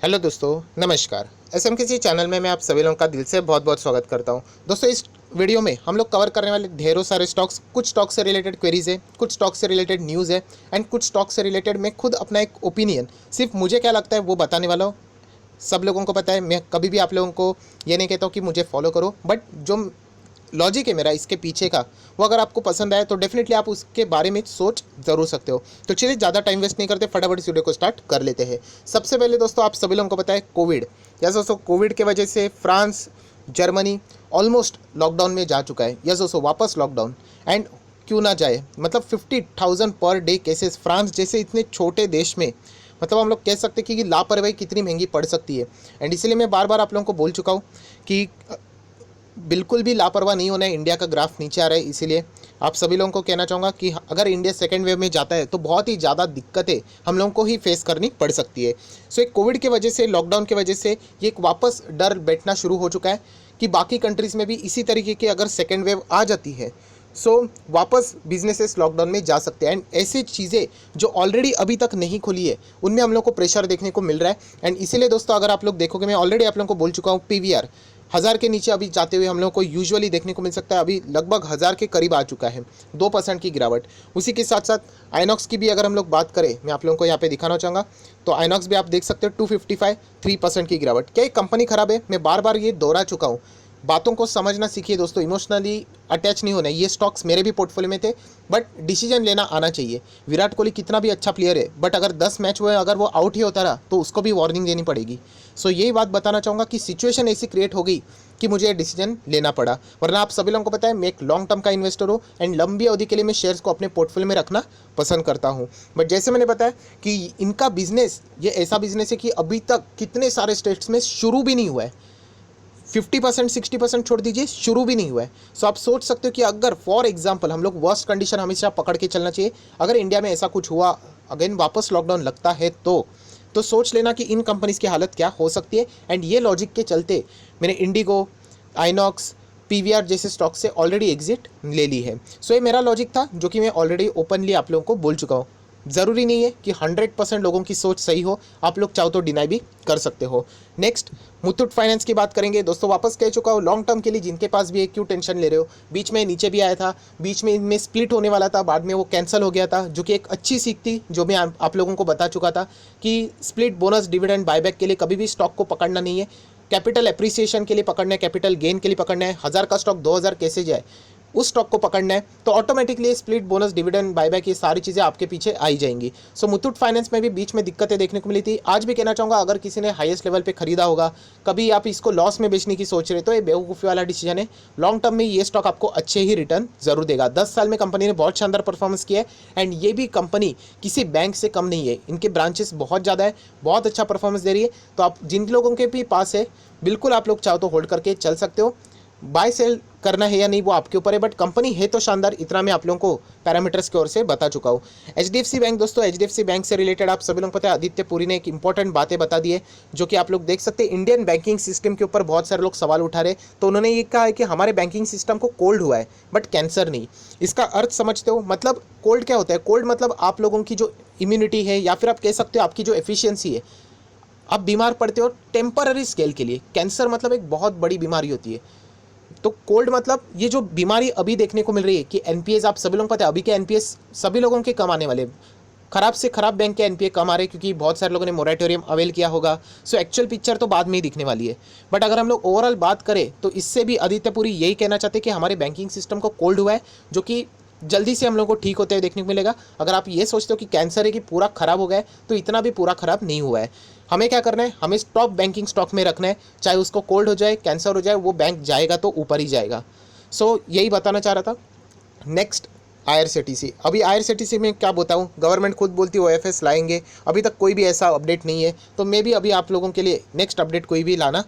Hello दोस्तों, नमस्कार। SMKC channel में मैं आप सभी लोगों का दिल से बहुत बहुत स्वागत करता हूं। दोस्तों, इस वीडियो में हम लोग कवर करने वाले ढेरों सारे स्टॉक्स, कुछ स्टॉक से रिलेटेड क्वेरीज है, कुछ स्टॉक से रिलेटेड न्यूज़ है एंड कुछ स्टॉक से रिलेटेड मैं खुद अपना एक ओपिनियन, सिर्फ मुझे क्या लगता है वो बताने वाला हूँ। सब लोगों को पता है, मैं कभी भी आप लोगों को ये नहीं कहता हूँ कि मुझे फॉलो करो, बट जो लॉजिक है मेरा इसके पीछे का, वो अगर आपको पसंद आए तो डेफिनेटली आप उसके बारे में सोच ज़रूर सकते हो। तो चलिए ज़्यादा टाइम वेस्ट नहीं करते, फटाफट इस वीडियो को स्टार्ट कर लेते हैं। सबसे पहले दोस्तों, आप सभी लोगों को पता है कोविड, यस दोस्तों, कोविड के वजह से फ्रांस, जर्मनी ऑलमोस्ट लॉकडाउन में जा चुका है। यस दोस्तों, वापस लॉकडाउन। एंड क्यों ना जाए, मतलब 50,000 पर डे केसेस फ्रांस जैसे इतने छोटे देश में, मतलब हम लोग कह सकते हैं कि लापरवाही कितनी महंगी पड़ सकती है। एंड इसीलिए मैं बार बार आप लोगों को बोल चुका हूँ कि बिल्कुल भी लापरवाह नहीं होना है। इंडिया का ग्राफ नीचे आ रहा है, इसीलिए आप सभी लोगों को कहना चाहूँगा कि अगर इंडिया सेकेंड वेव में जाता है तो बहुत ही ज़्यादा दिक्कतें हम लोगों को ही फेस करनी पड़ सकती है। सो एक कोविड की वजह से, लॉकडाउन की वजह से ये एक वापस डर बैठना शुरू हो चुका है कि बाकी कंट्रीज़ में भी इसी तरीके की अगर सेकेंड वेव आ जाती है सो वापस बिजनेसेस लॉकडाउन में जा सकते हैं। एंड ऐसी चीज़ें जो ऑलरेडी अभी तक नहीं खुली है उनमें हम लोग को प्रेशर देखने को मिल रहा है। एंड इसीलिए दोस्तों, अगर आप लोग देखोगे, मैं ऑलरेडी आप लोगों को बोल चुका हूँ, पीवीआर 1000 के नीचे अभी जाते हुए हम लोग को यूजुअली देखने को मिल सकता है। अभी लगभग 1000 के करीब आ चुका है, 2% की गिरावट। उसी के साथ साथ आइनॉक्स की भी अगर हम लोग बात करें, मैं आप लोगों को यहाँ पे दिखाना चाहूँगा, तो आइनॉक्स भी आप देख सकते हो 255, 3% की गिरावट। क्या ये कंपनी खराब है? मैं बार बार ये दोहरा चुका हूँ। बातों को समझना सीखिए दोस्तों, इमोशनली अटैच नहीं होना है। ये स्टॉक्स मेरे भी पोर्टफोलियो में थे, बट डिसीजन लेना आना चाहिए। विराट कोहली कितना भी अच्छा प्लेयर है, बट अगर 10 मैच हुए अगर वो आउट ही होता रहा तो उसको भी वार्निंग देनी पड़ेगी। सो यही बात बताना चाहूँगा कि सिचुएशन ऐसी क्रिएट हो गई कि मुझे डिसीजन लेना पड़ा। वरना आप सभी लोगों को पता है, मैं एक लॉन्ग टर्म का इन्वेस्टर हूँ एंड लंबी अवधि के लिए मैं शेयर्स को अपने पोर्टफोलियो में रखना पसंद करता हूँ। बट जैसे मैंने बताया कि इनका बिजनेस, ये ऐसा बिजनेस है कि अभी तक कितने सारे स्टेट्स में शुरू भी नहीं हुआ है। 50%, 60% छोड़ दीजिए, शुरू भी नहीं हुआ है। सो आप सोच सकते हो कि अगर फॉर एग्जांपल हम लोग वर्स्ट कंडीशन हमेशा पकड़ के चलना चाहिए, अगर इंडिया में ऐसा कुछ हुआ, अगेन वापस लॉकडाउन लगता है तो सोच लेना कि इन कंपनीज की हालत क्या हो सकती है। एंड ये लॉजिक के चलते मैंने इंडिगो, आइनॉक्स, पीवीआर जैसे स्टॉक से ऑलरेडी एग्जिट ले ली है। सो ये मेरा लॉजिक था जो कि मैं ऑलरेडी ओपनली आप लोगों को बोल चुका हूँ। ज़रूरी नहीं है कि 100% लोगों की सोच सही हो, आप लोग चाहो तो डिनाई भी कर सकते हो। नेक्स्ट, मुथूट फाइनेंस की बात करेंगे दोस्तों। वापस कह चुका हूँ, लॉन्ग टर्म के लिए जिनके पास भी है, क्यों टेंशन ले रहे हो। बीच में नीचे भी आया था, बीच में इनमें स्प्लिट होने वाला था, बाद में वो कैंसिल हो गया था, जो कि एक अच्छी सीख थी, जो मैं आप लोगों को बता चुका था कि स्प्लिट, बोनस, डिविडेंड, बायबैक के लिए कभी भी स्टॉक को पकड़ना नहीं है। कैपिटल एप्रिसिएशन के लिए पकड़ना है, कैपिटल गेन के लिए पकड़ना है। 1000 का स्टॉक 2000 कैसे जाए, उस स्टॉक को पकड़ना है, तो automatically split, bonus, dividend, buyback, ये सारी चीज़ें आपके पीछे आई जाएंगी। सो मुथूट फाइनेंस में भी बीच में दिक्कतें देखने को मिली थी। आज भी कहना चाहूँगा, अगर किसी ने हाईएस्ट लेवल पे खरीदा होगा, कभी आप इसको लॉस में बेचने की सोच रहे तो ये बेवकूफ़ी वाला डिसीजन है। लॉन्ग टर्म में ये स्टॉक आपको अच्छे ही रिटर्न जरूर देगा। 10 साल में कंपनी ने बहुत शानदार परफॉर्मेंस किया है एंड ये भी कंपनी किसी बैंक से कम नहीं है। इनके ब्रांचेस बहुत ज़्यादा है, बहुत अच्छा परफॉर्मेंस दे रही है। तो आप जिन लोगों के भी पास है, बिल्कुल आप लोग चाहो तो होल्ड करके चल सकते हो। बाय सेल करना है या नहीं वो आपके ऊपर है, बट कंपनी है तो शानदार। इतना मैं आप लोगों को पैरामीटर्स की ओर से बता चुका हूँ। एचडीएफसी बैंक दोस्तों, एचडीएफसी बैंक से रिलेटेड आप सभी लोग पता है, आदित्य पुरी ने एक इंपॉर्टेंट बातें बता दी है, जो कि आप लोग देख सकते हैं। इंडियन बैंकिंग सिस्टम के ऊपर बहुत सारे लोग सवाल उठा रहे, तो उन्होंने ये कहा है कि हमारे बैंकिंग सिस्टम को कोल्ड हुआ है बट कैंसर नहीं। इसका अर्थ समझते हो? मतलब कोल्ड क्या होता है? कोल्ड मतलब आप लोगों की जो इम्यूनिटी है, या फिर आप कह सकते हो आपकी जो एफिशिएंसी है, आप बीमार पड़ते हो टेम्पररी स्केल के लिए। कैंसर मतलब एक बहुत बड़ी बीमारी होती है। तो कोल्ड मतलब ये जो बीमारी अभी देखने को मिल रही है कि एनपीएस, आप सभी लोग पता है अभी के एनपीएस सभी लोगों के कम आने वाले, खराब से खराब बैंक के एनपीए कम आ रहे हैं, क्योंकि बहुत सारे लोगों ने मोरेटोरियम अवेल किया होगा। सो एक्चुअल पिक्चर तो बाद में ही दिखने वाली है। बट अगर हम लोग ओवरऑल बात करें तो इससे भी आदित्य पुरी यही कहना चाहते हैं कि हमारे बैंकिंग सिस्टम को कोल्ड हुआ है, जो कि जल्दी से हम लोग को ठीक होते हुए देखने को मिलेगा। अगर आप ये सोचते हो कि कैंसर है कि पूरा खराब हो गया है, तो इतना भी पूरा खराब नहीं हुआ है। हमें क्या करना है, हमें टॉप बैंकिंग स्टॉक में रखना है। चाहे उसको कोल्ड हो जाए, कैंसर हो जाए, वो बैंक जाएगा तो ऊपर ही जाएगा। सो यही बताना चाह रहा था। Next, IRCTC. अभी आईआरसीटीसी में क्या बताऊँ, गवर्नमेंट खुद बोलती है ओएफएस लाएंगे, अभी तक कोई भी ऐसा अपडेट नहीं है। तो मैं भी अभी आप लोगों के लिए नेक्स्ट अपडेट कोई भी लाना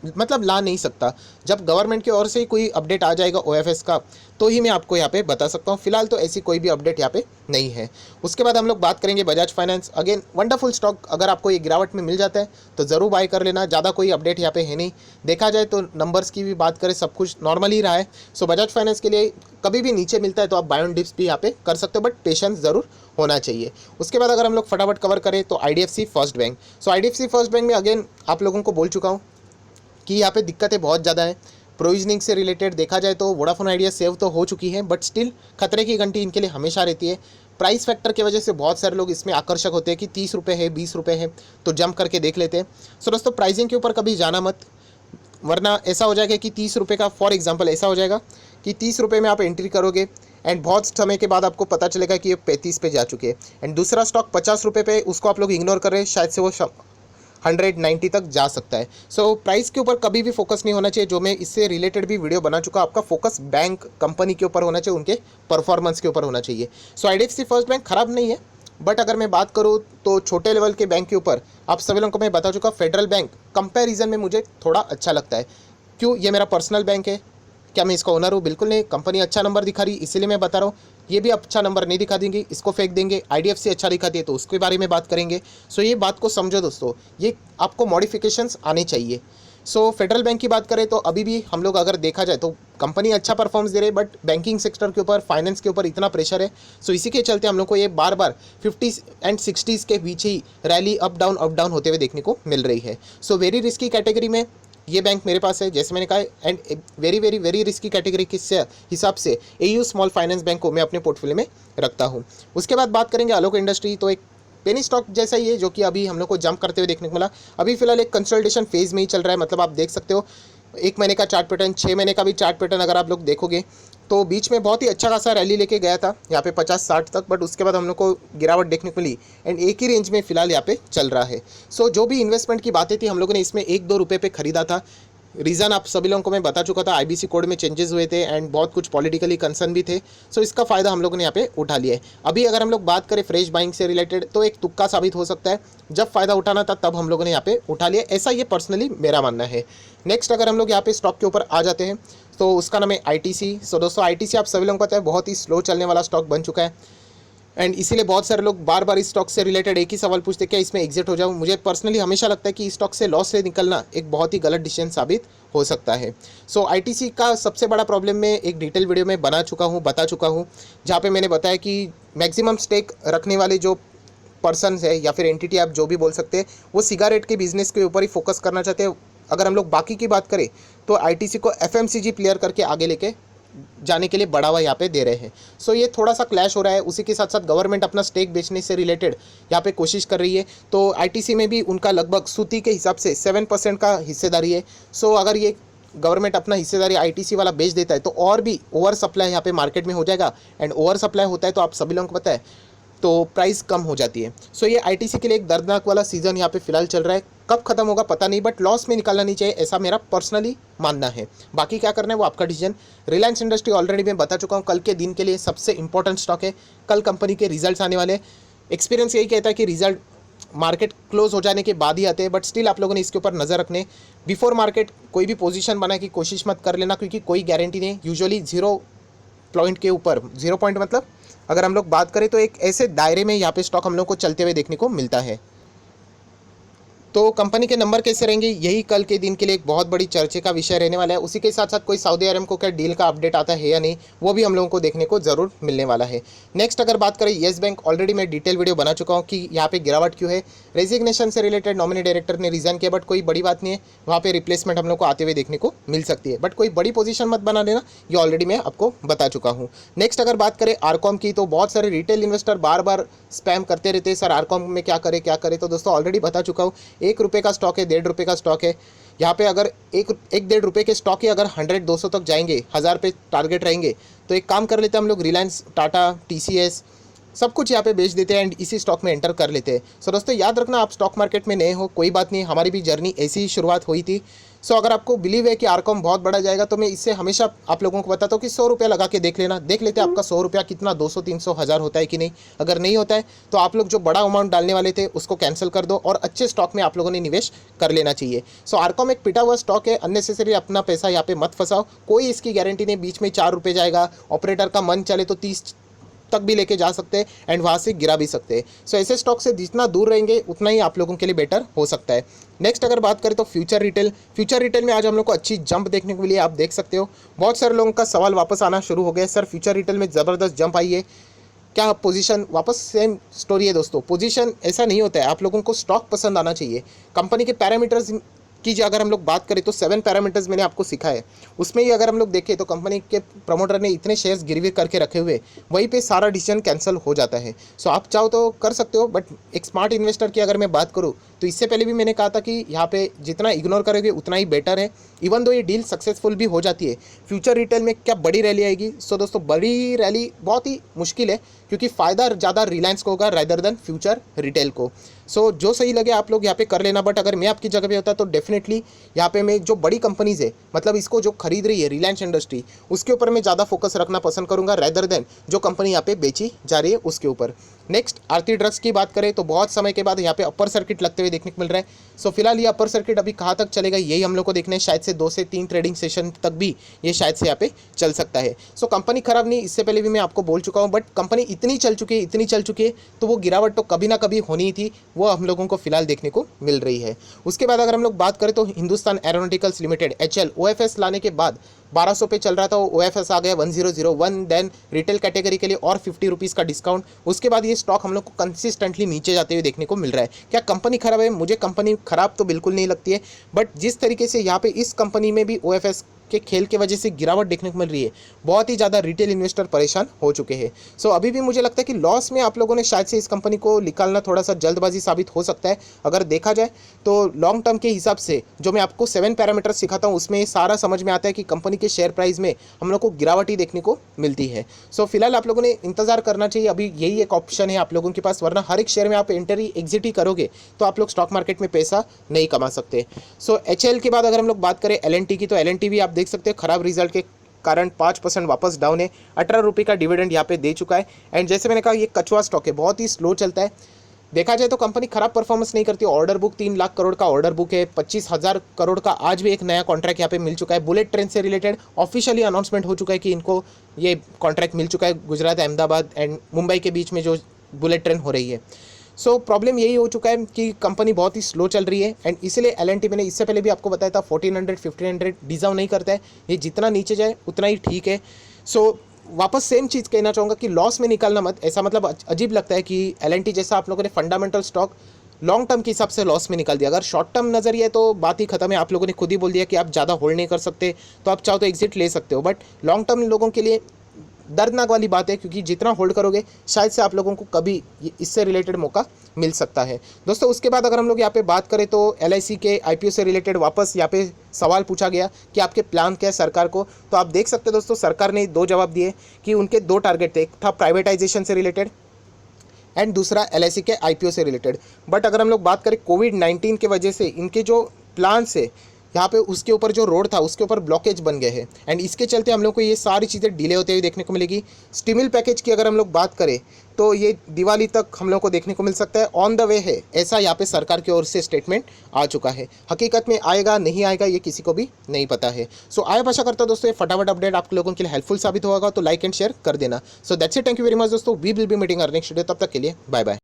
मतलब ला नहीं सकता। जब गवर्नमेंट की ओर से ही कोई अपडेट आ जाएगा ओएफएस का, तो ही मैं आपको यहाँ पे बता सकता हूँ। फिलहाल तो ऐसी कोई भी अपडेट यहाँ पे नहीं है। उसके बाद हम लोग बात करेंगे Bajaj finance. Again wonderful stock, अगर आपको ये गिरावट में मिल जाता है तो ज़रूर बाय कर लेना। ज़्यादा कोई अपडेट यहाँ पे है नहीं। देखा जाए तो नंबर्स की भी बात करें, सब कुछ नॉर्मल ही रहा है। सो बजाज फाइनेंस के लिए कभी भी नीचे मिलता है तो आप बाय ऑन डिप्स भी यहाँ पे कर सकते हो, बट पेशेंस ज़रूर होना चाहिए। उसके बाद अगर हम लोग फटाफट कवर करें तो आईडीएफसी फर्स्ट बैंक। सो आईडीएफसी फर्स्ट बैंक में अगेन आप लोगों को बोल चुका हूँ कि यहाँ पे दिक्कतें बहुत ज़्यादा हैं। प्रोविजनिंग से रिलेटेड देखा जाए तो वोडाफोन आइडिया सेव तो हो चुकी है, बट स्टिल खतरे की घंटी इनके लिए हमेशा रहती है। प्राइस फैक्टर की वजह से बहुत सारे लोग इसमें आकर्षक होते हैं कि 30 रुपये है, 20 रुपये है, तो जंप करके देख लेते हैं। सो दोस्तों प्राइसिंग के ऊपर कभी जाना मत, वरना ऐसा हो जाएगा कि 30 रुपये का, फॉर एग्जांपल ऐसा हो जाएगा कि 30 रुपये में आप एंट्री करोगे एंड बहुत समय के बाद आपको पता चलेगा कि ये 35 पे जा चुके हैं, एंड दूसरा स्टॉक 50 रुपये पे, उसको आप लोग इग्नोर कर रहे हैं, शायद से वो 190 तक जा सकता है। सो प्राइस के ऊपर कभी भी फोकस नहीं होना चाहिए। जो मैं इससे रिलेटेड भी वीडियो बना चुका, आपका फोकस बैंक कंपनी के ऊपर होना चाहिए, उनके परफॉर्मेंस के ऊपर होना चाहिए। सो आईडीएफसी फर्स्ट बैंक खराब नहीं है, बट अगर मैं बात करूँ तो छोटे लेवल के बैंक के ऊपर आप सभी लोगों को मैं बता चुका, फेडरल बैंक कंपैरिजन में मुझे थोड़ा अच्छा लगता है। क्यों? ये मेरा पर्सनल बैंक है। क्या मैं इसका ओनर हूँ? बिल्कुल नहीं। कंपनी अच्छा नंबर दिखा रही, इसीलिए मैं बता रहा हूँ। ये भी अच्छा नंबर नहीं दिखा देंगे, इसको फेंक देंगे। आईडीएफसी अच्छा दिखाती है तो उसके बारे में बात करेंगे। सो ये बात को समझो दोस्तों, ये आपको मॉडिफिकेशंस आने चाहिए। सो फेडरल बैंक की बात करें तो अभी भी हम लोग अगर देखा जाए तो कंपनी अच्छा परफॉर्मेंस दे रहे हैं, बट बैंकिंग सेक्टर के ऊपर, फाइनेंस के ऊपर इतना प्रेशर है। सो इसी के चलते हम लोग को ये बार बार 50s एंड 60s के बीच ही रैली अप डाउन होते हुए देखने को मिल रही है। सो वेरी रिस्की कैटेगरी में ये बैंक मेरे पास है, जैसे मैंने कहा। And very very very risky category के हिसाब से एयू स्मॉल फाइनेंस बैंक को मैं अपने पोर्टफोलियो में रखता हूँ। उसके बाद बात करेंगे आलोक इंडस्ट्री, तो एक पेनी स्टॉक जैसा ही है, जो कि अभी हम लोग को जंप करते हुए देखने को मिला। अभी फिलहाल एक कंसल्टेशन फेज में ही चल रहा है, मतलब आप देख सकते हो 1 महीने का चार्ट पैटर्न, 6 महीने का भी चार्ट पैटर्न अगर आप लोग देखोगे तो बीच में बहुत ही अच्छा खासा रैली लेके गया था यहाँ पे 50-60 तक, बट उसके बाद हम लोग को गिरावट देखने को मिली एंड एक ही रेंज में फिलहाल यहाँ पे चल रहा है। सो जो भी इन्वेस्टमेंट की बातें थी, हम लोगों ने इसमें 1-2 रुपये पे खरीदा था। रीज़न आप सभी लोगों को मैं बता चुका था, आईबीसी कोड में चेंजेस हुए थे एंड बहुत कुछ पॉलिटिकली कंसर्न भी थे। सो इसका फ़ायदा हम लोगों ने यहाँ पे उठा लिया है। अभी अगर हम लोग बात करें फ्रेश बाइंग से रिलेटेड, तो एक तुक्का साबित हो सकता है। जब फ़ायदा उठाना था तब हम लोगों ने यहाँ पे उठा लिया, ऐसा ये पर्सनली मेरा मानना है। नेक्स्ट अगर हम लोग यहाँ पे स्टॉक के ऊपर आ जाते हैं तो उसका नाम है आईटीसी। सो दोस्तों आईटीसी आप सभी लोगों को पता है बहुत ही स्लो चलने वाला स्टॉक बन चुका है, एंड इसीलिए बहुत सारे लोग बार बार इस स्टॉक से रिलेटेड एक ही सवाल पूछते हैं, क्या इसमें एग्जिट हो जाऊँ। मुझे पर्सनली हमेशा लगता है कि इस स्टॉक से लॉस से निकलना एक बहुत ही गलत डिसीजन साबित हो सकता है। सो आईटीसी का सबसे बड़ा प्रॉब्लम मैं एक डिटेल वीडियो में बता चुका हूँ, जहाँ पे मैंने बताया कि मैक्सिमम स्टेक रखने वाले जो पर्सन है या फिर एंटिटी आप जो भी बोल सकते हैं, वो सिगारेट के बिजनेस के ऊपर ही फोकस करना चाहते हैं। अगर हम लोग बाकी की बात करें तो आईटीसी को एफएमसीजी प्लेयर करके आगे लेके जाने के लिए बढ़ावा यहाँ पे दे रहे हैं। सो ये थोड़ा सा क्लैश हो रहा है। उसी के साथ साथ गवर्नमेंट अपना स्टेक बेचने से रिलेटेड यहाँ पे कोशिश कर रही है, तो आईटीसी में भी उनका लगभग सूती के हिसाब से 7% का हिस्सेदारी है। सो अगर ये गवर्नमेंट अपना हिस्सेदारी आईटीसी वाला बेच देता है तो और भी ओवर सप्लाई यहाँ पे मार्केट में हो जाएगा, एंड ओवर सप्लाई होता है तो आप सभी लोगों को पता है तो प्राइस कम हो जाती है। सो ये आईटीसी के लिए एक दर्दनाक वाला सीजन यहाँ पे फिलहाल चल रहा है। कब खत्म होगा पता नहीं, बट लॉस में निकालना नहीं चाहिए, ऐसा मेरा पर्सनली मानना है। बाकी क्या करना है वो आपका डिसीजन। रिलायंस इंडस्ट्री ऑलरेडी मैं बता चुका हूँ, कल के दिन के लिए सबसे इंपॉर्टेंट स्टॉक है। कल कंपनी के रिजल्ट्स आने वाले। एक्सपीरियंस यही कहता है कि रिजल्ट मार्केट क्लोज हो जाने के बाद ही आते हैं, बट स्टिल आप लोगों ने इसके ऊपर नज़र रखने। बिफोर मार्केट कोई भी पोजीशन बनाने की कोशिश मत कर लेना, क्योंकि कोई गारंटी नहीं। यूजुअली 0 पॉइंट के ऊपर, 0 पॉइंट मतलब अगर हम लोग बात करें तो एक ऐसे दायरे में यहाँ पे स्टॉक हम लोग को चलते हुए देखने को मिलता है। तो कंपनी के नंबर कैसे रहेंगे, यही कल के दिन के लिए एक बहुत बड़ी चर्चे का विषय रहने वाला है। उसी के साथ साथ कोई सऊदी अरब को क्या डील का अपडेट आता है या नहीं, वो भी हम लोगों को देखने को ज़रूर मिलने वाला है। नेक्स्ट अगर बात करें येस बैंक, ऑलरेडी मैं डिटेल वीडियो बना चुका हूँ कि यहाँ पे गिरावट क्यों है। रेजिग्नेशन से रिलेटेड नॉमिनी डायरेक्टर ने रिजाइन किया, बट कोई बड़ी बात नहीं है, वहाँ पे रिप्लेसमेंट हम लोग को आते हुए देखने को मिल सकती है, बट कोई बड़ी पोजीशन मत बना लेना, ये ऑलरेडी मैं आपको बता चुका हूँ। नेक्स्ट अगर बात करें आरकॉम की, तो बहुत सारे रिटेल इन्वेस्टर बार बार स्पैम करते रहते हैं, सर आरकॉम में क्या करे। तो दोस्तों ऑलरेडी बता चुका हूँ, 1 रुपये का स्टॉक है, 1.5 रुपये का स्टॉक है। यहाँ पे अगर 1-1.5 रुपये के स्टॉक ही अगर 100-200 तक जाएंगे, 1000 पे टारगेट रहेंगे, तो एक काम कर लेते हैं हम लोग, रिलायंस, टाटा, टीसीएस सब कुछ यहाँ पे बेच देते हैं एंड इसी स्टॉक में एंटर कर लेते हैं। सो दोस्तों याद रखना, आप स्टॉक मार्केट में नए हो कोई बात नहीं, हमारी भी जर्नी ऐसी ही शुरुआत हुई थी। सो अगर आपको बिलीव है कि आरकॉम बहुत बड़ा जाएगा तो मैं इससे हमेशा आप लोगों को बताता हूँ कि 100 रुपया लगा के देख लेना, देख लेते हैं आपका 100 रुपया कितना 200 300 हज़ार होता है कि नहीं। अगर नहीं होता है तो आप लोग जो बड़ा अमाउंट डालने वाले थे उसको कैंसिल कर दो और अच्छे स्टॉक में आप लोगों ने निवेश कर लेना चाहिए। सो आरकॉम एक पिटा हुआ स्टॉक है, अननेसेसरी अपना पैसा यहाँ पे मत फंसाओ, कोई इसकी गारंटी नहीं, बीच में 4 रुपये जाएगा, ऑपरेटर का मन चले तो 30 तक भी लेके जा सकते हैं एंड वहाँ से गिरा भी सकते हैं। सो ऐसे स्टॉक से जितना दूर रहेंगे उतना ही आप लोगों के लिए बेटर हो सकता है। नेक्स्ट अगर बात करें तो फ्यूचर रिटेल में आज हम लोग को अच्छी जंप देखने को मिली है। आप देख सकते हो बहुत सारे लोगों का सवाल वापस आना शुरू हो गया, सर फ्यूचर रिटेल में ज़बरदस्त जंप आई है क्या पोजीशन वापस? सेम स्टोरी है दोस्तों, पोजीशन ऐसा नहीं होता है, आप लोगों को स्टॉक पसंद आना चाहिए। कंपनी के पैरामीटर्स की अगर हम लोग बात करें तो 7 पैरामीटर्स मैंने आपको सिखाया है, उसमें ही अगर हम लोग देखें तो कंपनी के प्रमोटर ने इतने शेयर्स गिरवी करके रखे हुए, वहीं पे सारा डिसीजन कैंसिल हो जाता है। सो आप चाहो तो कर सकते हो, बट एक स्मार्ट इन्वेस्टर की अगर मैं बात करूँ तो इससे पहले भी मैंने कहा था कि यहाँ पे जितना इग्नोर करोगे उतना ही बेटर है, इवन दो ये डील सक्सेसफुल भी हो जाती है। फ्यूचर रिटेल में क्या बड़ी रैली आएगी? सो दोस्तों बड़ी रैली बहुत ही मुश्किल है, क्योंकि फ़ायदा ज़्यादा रिलायंस को होगा रादर देन फ्यूचर रिटेल को। सो जो सही लगे आप लोग यहाँ पे कर लेना, बट अगर मैं आपकी जगह पे होता तो डेफिनेटली यहाँ पे मैं जो बड़ी कंपनीज़ है, मतलब इसको जो खरीद रही है रिलायंस इंडस्ट्री, उसके ऊपर मैं ज़्यादा फोकस रखना पसंद करूँगा रादर देन जो कंपनी यहाँ पे बेची जा रही है उसके ऊपर। नेक्स्ट आरती ड्रग्स की बात करें तो बहुत समय के बाद यहाँ पे अपर सर्किट लगते हुए देखने को मिल रहा है। सो फिलहाल ये अपर सर्किट अभी कहाँ तक चलेगा यही हम लोग को देखना है, शायद से 2 से 3 ट्रेडिंग सेशन तक भी ये शायद से यहाँ पे चल सकता है। सो कंपनी खराब नहीं, इससे पहले भी मैं आपको बोल चुका हूँ, बट कंपनी इतनी चल चुकी है तो वो गिरावट तो कभी ना कभी होनी ही थी, वो हम लोगों को फिलहाल देखने को मिल रही है। उसके बाद अगर हम लोग बात करें तो Hindustan aeronauticals limited HL OFS लाने के बाद 1200 पे चल रहा था, वो OFS आ गया 1001, देन रिटेल कैटेगरी के लिए और 50 रुपीज़ का डिस्काउंट। उसके बाद ये स्टॉक हम लोग को कंसिस्टेंटली नीचे जाते हुए देखने को मिल रहा है। क्या कंपनी खराब है? मुझे कंपनी खराब तो बिल्कुल नहीं लगती है, बट जिस तरीके से यहाँ पे इस कंपनी में भी OFS के खेल के वजह से गिरावट देखने को मिल रही है, बहुत ही ज़्यादा रिटेल इन्वेस्टर परेशान हो चुके हैं। सो अभी भी मुझे लगता है कि लॉस में आप लोगों ने शायद से इस कंपनी को निकालना थोड़ा सा जल्दबाजी साबित हो सकता है। अगर देखा जाए तो लॉन्ग टर्म के हिसाब से जो मैं आपको 7 पैरामीटर सिखाता हूँ उसमें सारा समझ में आता है कि कंपनी के शेयर प्राइस में हम लोग को गिरावट ही देखने को मिलती है। सो फिलहाल आप लोगों ने इंतजार करना चाहिए, अभी यही एक ऑप्शन है आप लोगों के पास, वरना हर एक शेयर में आप एंट्री एग्जिट ही करोगे तो आप लोग स्टॉक मार्केट में पैसा नहीं कमा सकते। सो HL के बाद अगर हम लोग बात करें LNT की, तो LNT भी आप देख सकते हैं खराब रिजल्ट के कारण 5% वापस डाउन है, 18 रुपये का डिविडेंड यहाँ पे दे चुका है। एंड जैसे मैंने कहा ये कचवा स्टॉक है, बहुत ही स्लो चलता है। देखा जाए तो कंपनी खराब परफॉर्मेंस नहीं करती, ऑर्डर बुक 3 लाख करोड़ का ऑर्डर बुक है, 25,000 करोड़ का आज भी एक नया कॉन्ट्रैक्ट यहाँ पे मिल चुका है। बुलेट ट्रेन से रिलेटेड ऑफिशियली अनाउंसमेंट हो चुका है कि इनको ये कॉन्ट्रैक्ट मिल चुका है, गुजरात अहमदाबाद एंड मुंबई के बीच में जो बुलेट ट्रेन हो रही है। सो प्रॉब्लम यही हो चुका है कि कंपनी बहुत ही स्लो चल रही है, एंड इसीलिए LNT मैंने इससे पहले भी आपको बताया था 1400 1500 डिजर्व नहीं करता है, ये जितना नीचे जाए उतना ही ठीक है। सो वापस सेम चीज़ कहना चाहूँगा कि लॉस में निकालना मत, ऐसा मतलब अजीब लगता है कि LNT जैसा आप लोगों ने फंडामेंटल स्टॉक लॉन्ग टर्म के हिसाब से लॉस में निकाल दिया। अगर शॉर्ट टर्म नज़रिए है तो बात ही खत्म है, आप लोगों ने खुद ही बोल दिया कि आप ज़्यादा होल्ड नहीं कर सकते, तो आप चाहो तो एग्जिट ले सकते हो, बट लॉन्ग टर्म लोगों के लिए दर्दनाक वाली बात है, क्योंकि जितना होल्ड करोगे शायद से आप लोगों को कभी इससे रिलेटेड मौका मिल सकता है दोस्तों। उसके बाद अगर हम लोग यहाँ पे बात करें तो LIC के IPO से रिलेटेड वापस यहाँ पे सवाल पूछा गया कि आपके प्लान क्या है सरकार को, तो आप देख सकते हैं दोस्तों सरकार ने 2 जवाब दिए कि उनके 2 टारगेट थे, एक था प्राइवेटाइजेशन से रिलेटेड एंड दूसरा LIC के IPO से रिलेटेड। बट अगर हम लोग बात करें कोविड-19 की वजह से इनके जो प्लान से यहाँ पे उसके ऊपर जो रोड था उसके ऊपर ब्लॉकेज बन गए हैं, एंड इसके चलते हम लोग को ये सारी चीज़ें डिले होते हुए देखने को मिलेगी। स्टिमुलस पैकेज की अगर हम लोग बात करें तो ये दिवाली तक हम लोग को देखने को मिल सकता है, ऑन द वे है, ऐसा यहाँ पे सरकार की ओर से स्टेटमेंट आ चुका है। हकीकत में आएगा नहीं आएगा ये किसी को भी नहीं पता है। सो आशा करता हूँ दोस्तों ये फटाफट अपडेट आप लोगों के लिए हेल्पफुल साबित होगा, तो लाइक एंड शेयर कर देना। So that's it, thank you very much दोस्तों, we will be meeting our next video, तब तक के लिए बाय बाय।